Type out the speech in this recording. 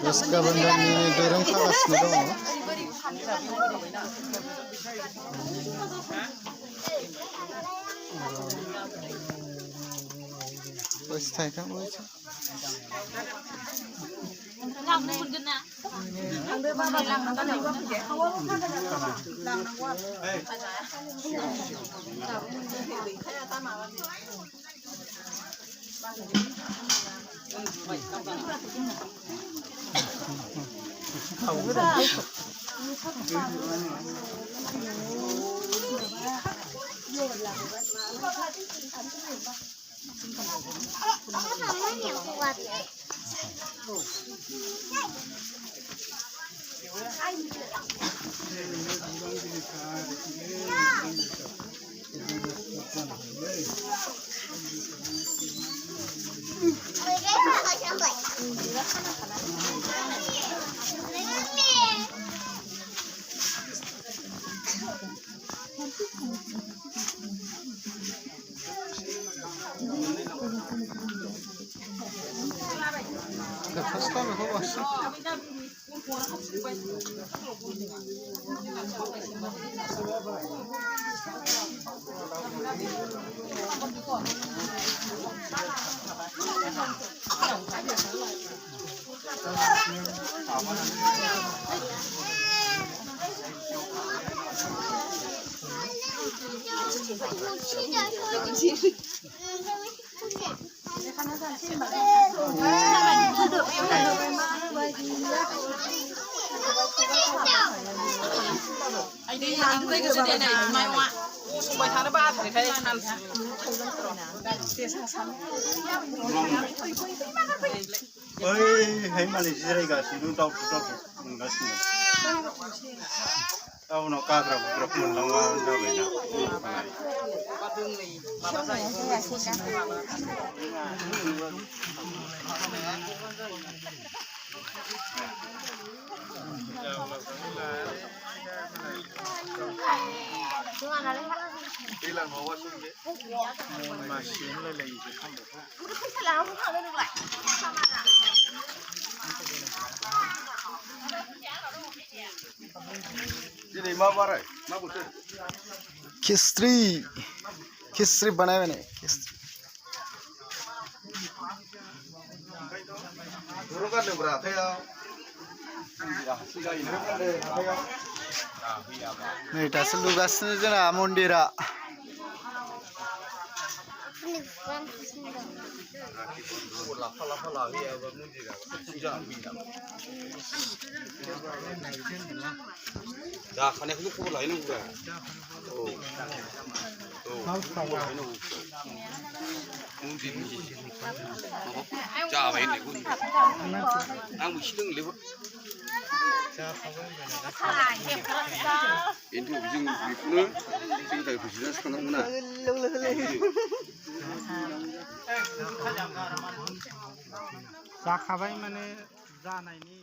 Reskabandhanनि दोरों खागासिनो दङ। Wes थाइथां wes. Hei Malaysia juga sih, lu tahu enggak sih? Tahu nak kagra berapa lama dah beda. Bilang mau wasung je. Masih lagi je kan. Jadi mau barai, mau betul. Kistri बनाए मैंने kistri. Dulu kan berapa ya? Nih tasnya lugasnyaजना मन्दिरा. Dah, kan aku pun lain juga. Oh, Java ini pun. Aku sedang lewat. Itu bijing bikunya, bijing tak bijingnya sekarang mana? जाखाबाय माने जानायनि